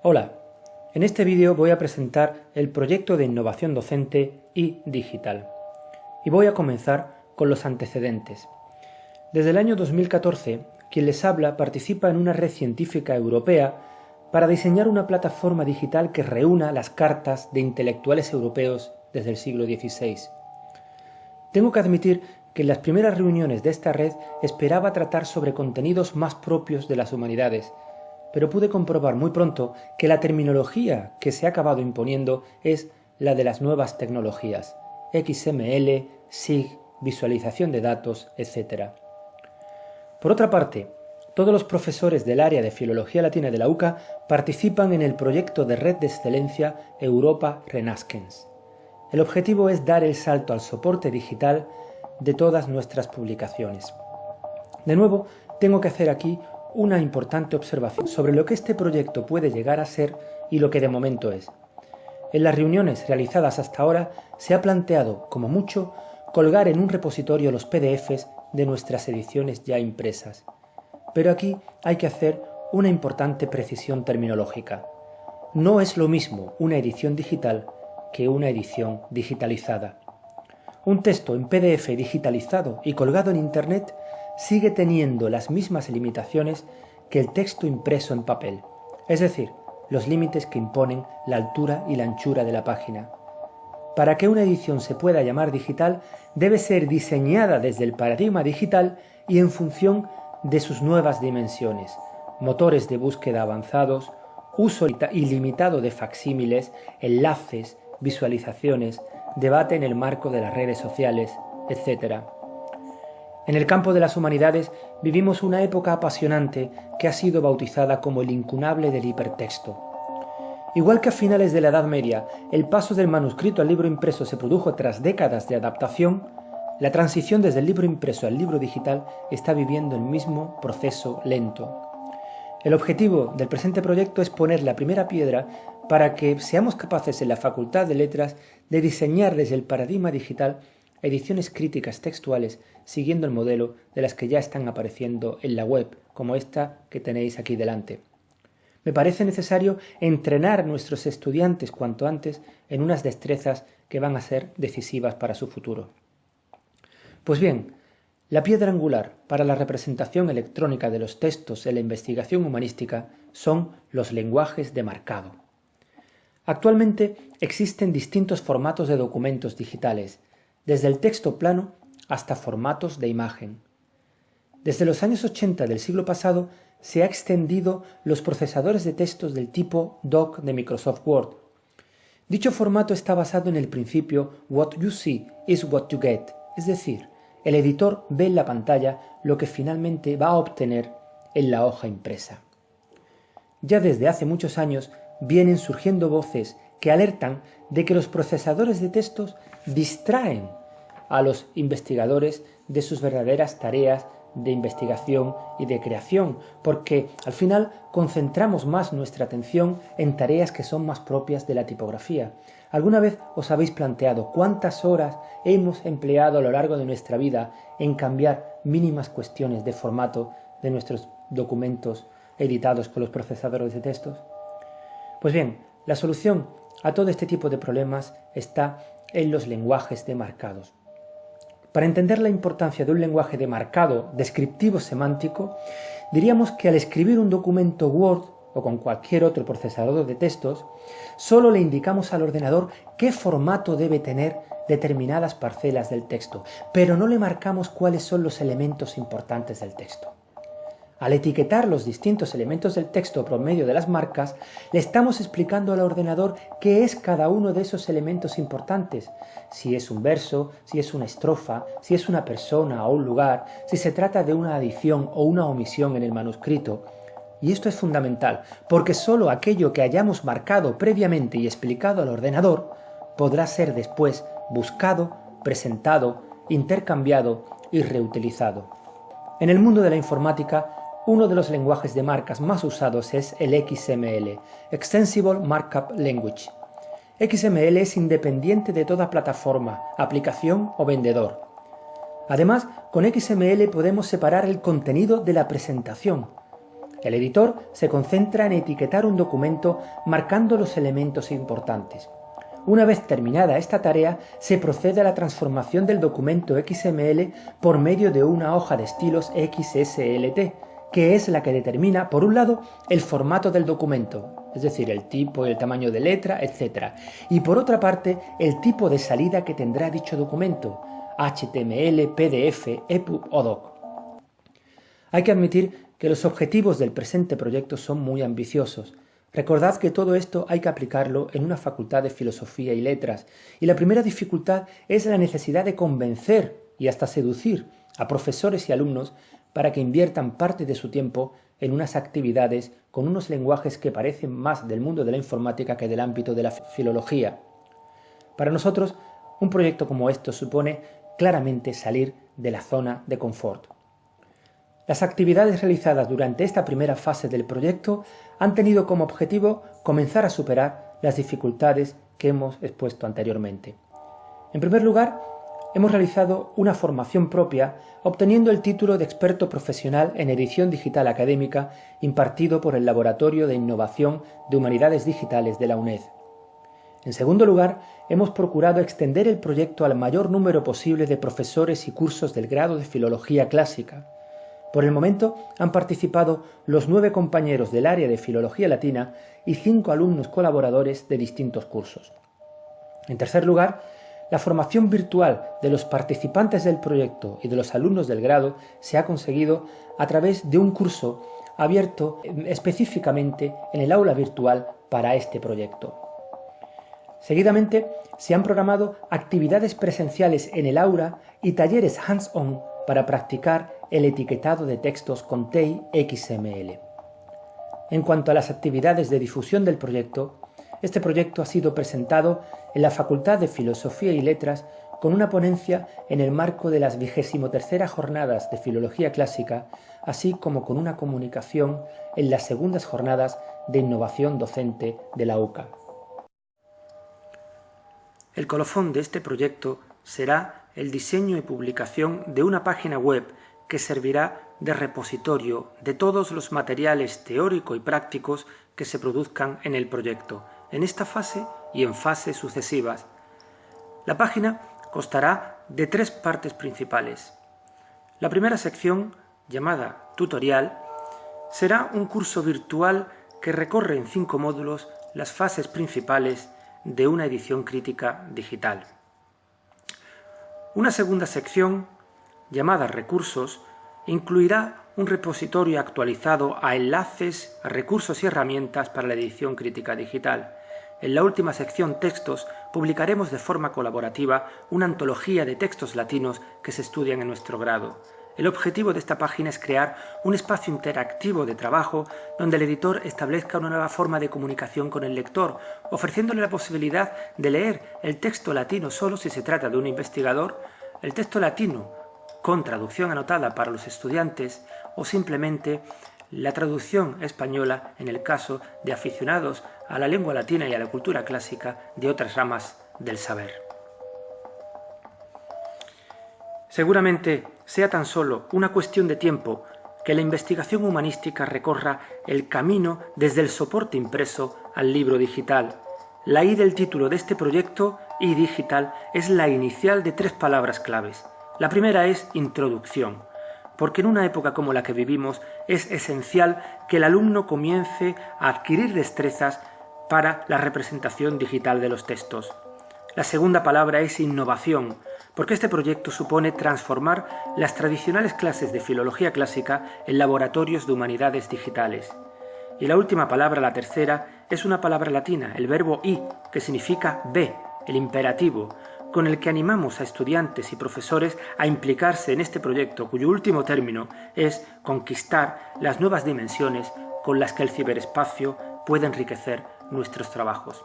Hola, en este vídeo voy a presentar el proyecto de innovación docente y digital. Y voy a comenzar con los antecedentes. Desde el año 2014, quien les habla participa en una red científica europea para diseñar una plataforma digital que reúna las cartas de intelectuales europeos desde el siglo XVI. Tengo que admitir que en las primeras reuniones de esta red esperaba tratar sobre contenidos más propios de las humanidades, pero pude comprobar muy pronto que la terminología que se ha acabado imponiendo es la de las nuevas tecnologías, XML, SIG, visualización de datos, etc. Por otra parte, todos los profesores del área de Filología Latina de la UCA participan en el proyecto de Red de Excelencia Europa Renascens. El objetivo es dar el salto al soporte digital de todas nuestras publicaciones. De nuevo, tengo que hacer aquí una importante observación sobre lo que este proyecto puede llegar a ser y lo que de momento es. En las reuniones realizadas hasta ahora se ha planteado, como mucho, colgar en un repositorio los PDFs de nuestras ediciones ya impresas. Pero aquí hay que hacer una importante precisión terminológica. No es lo mismo una edición digital que una edición digitalizada. Un texto en PDF digitalizado y colgado en Internet sigue teniendo las mismas limitaciones que el texto impreso en papel, es decir, los límites que imponen la altura y la anchura de la página. Para que una edición se pueda llamar digital, debe ser diseñada desde el paradigma digital y en función de sus nuevas dimensiones, motores de búsqueda avanzados, uso ilimitado de facsímiles, enlaces, visualizaciones, debate en el marco de las redes sociales, etc. En el campo de las humanidades vivimos una época apasionante que ha sido bautizada como el incunable del hipertexto. Igual que a finales de la Edad Media el paso del manuscrito al libro impreso se produjo tras décadas de adaptación, la transición desde el libro impreso al libro digital está viviendo el mismo proceso lento. El objetivo del presente proyecto es poner la primera piedra para que seamos capaces en la Facultad de Letras de diseñar desde el paradigma digital ediciones críticas textuales siguiendo el modelo de las que ya están apareciendo en la web, como esta que tenéis aquí delante. Me parece necesario entrenar a nuestros estudiantes cuanto antes en unas destrezas que van a ser decisivas para su futuro. Pues bien, la piedra angular para la representación electrónica de los textos en la investigación humanística son los lenguajes de marcado. Actualmente existen distintos formatos de documentos digitales, desde el texto plano hasta formatos de imagen. Desde los años 80 del siglo pasado se ha extendido los procesadores de textos del tipo Doc de Microsoft Word. Dicho formato está basado en el principio What you see is what you get, es decir, el editor ve en la pantalla lo que finalmente va a obtener en la hoja impresa. Ya desde hace muchos años vienen surgiendo voces que alertan de que los procesadores de textos distraen a los investigadores de sus verdaderas tareas de investigación y de creación, porque al final concentramos más nuestra atención en tareas que son más propias de la tipografía. ¿Alguna vez os habéis planteado cuántas horas hemos empleado a lo largo de nuestra vida en cambiar mínimas cuestiones de formato de nuestros documentos editados con los procesadores de textos? Pues bien, la solución a todo este tipo de problemas está en los lenguajes de marcados. Para entender la importancia de un lenguaje de marcado descriptivo semántico, diríamos que al escribir un documento Word o con cualquier otro procesador de textos, solo le indicamos al ordenador qué formato debe tener determinadas parcelas del texto, pero no le marcamos cuáles son los elementos importantes del texto. Al etiquetar los distintos elementos del texto por medio de las marcas, le estamos explicando al ordenador qué es cada uno de esos elementos importantes, si es un verso, si es una estrofa, si es una persona o un lugar, si se trata de una adición o una omisión en el manuscrito. Y esto es fundamental, porque solo aquello que hayamos marcado previamente y explicado al ordenador podrá ser después buscado, presentado, intercambiado y reutilizado. En el mundo de la informática, uno de los lenguajes de marcas más usados es el XML, Extensible Markup Language. XML es independiente de toda plataforma, aplicación o vendedor. Además, con XML podemos separar el contenido de la presentación. El editor se concentra en etiquetar un documento marcando los elementos importantes. Una vez terminada esta tarea, se procede a la transformación del documento XML por medio de una hoja de estilos XSLT, que es la que determina, por un lado, el formato del documento, es decir, el tipo y el tamaño de letra, etc. Y por otra parte, el tipo de salida que tendrá dicho documento, HTML, PDF, EPUB o DOC. Hay que admitir que los objetivos del presente proyecto son muy ambiciosos. Recordad que todo esto hay que aplicarlo en una facultad de Filosofía y Letras, y la primera dificultad es la necesidad de convencer y hasta seducir a profesores y alumnos para que inviertan parte de su tiempo en unas actividades con unos lenguajes que parecen más del mundo de la informática que del ámbito de la filología. Para nosotros, un proyecto como esto supone claramente salir de la zona de confort. Las actividades realizadas durante esta primera fase del proyecto han tenido como objetivo comenzar a superar las dificultades que hemos expuesto anteriormente. En primer lugar, hemos realizado una formación propia obteniendo el título de experto profesional en edición digital académica impartido por el Laboratorio de Innovación de Humanidades Digitales de la UNED. En segundo lugar, hemos procurado extender el proyecto al mayor número posible de profesores y cursos del grado de Filología Clásica. Por el momento han participado los 9 compañeros del área de Filología Latina y 5 alumnos colaboradores de distintos cursos. En tercer lugar, la formación virtual de los participantes del proyecto y de los alumnos del grado se ha conseguido a través de un curso abierto específicamente en el aula virtual para este proyecto. Seguidamente se han programado actividades presenciales en el aula y talleres hands-on para practicar el etiquetado de textos con TEI XML. En cuanto a las actividades de difusión del proyecto, este proyecto ha sido presentado en la Facultad de Filosofía y Letras con una ponencia en el marco de las 23ª Jornadas de Filología Clásica, así como con una comunicación en las segundas Jornadas de Innovación Docente de la UCA. El colofón de este proyecto será el diseño y publicación de una página web que servirá de repositorio de todos los materiales teóricos y prácticos que se produzcan en el proyecto, en esta fase y en fases sucesivas. La página constará de 3 partes principales. La primera sección, llamada Tutorial, será un curso virtual que recorre en 5 módulos las fases principales de una edición crítica digital. Una segunda sección, llamada Recursos, incluirá un repositorio actualizado a enlaces, recursos y herramientas para la edición crítica digital. En la última sección Textos publicaremos de forma colaborativa una antología de textos latinos que se estudian en nuestro grado. El objetivo de esta página es crear un espacio interactivo de trabajo donde el editor establezca una nueva forma de comunicación con el lector, ofreciéndole la posibilidad de leer el texto latino solo si se trata de un investigador, el texto latino con traducción anotada para los estudiantes o simplemente la traducción española en el caso de aficionados a la lengua latina y a la cultura clásica de otras ramas del saber. Seguramente sea tan solo una cuestión de tiempo que la investigación humanística recorra el camino desde el soporte impreso al libro digital. La I del título de este proyecto, I digital, es la inicial de 3 palabras claves. La primera es introducción, porque en una época como la que vivimos es esencial que el alumno comience a adquirir destrezas para la representación digital de los textos. La segunda palabra es innovación, porque este proyecto supone transformar las tradicionales clases de filología clásica en laboratorios de humanidades digitales. Y la última palabra, la tercera, es una palabra latina, el verbo i, que significa ve, el imperativo, con el que animamos a estudiantes y profesores a implicarse en este proyecto, cuyo último término es conquistar las nuevas dimensiones con las que el ciberespacio puede enriquecer nuestros trabajos.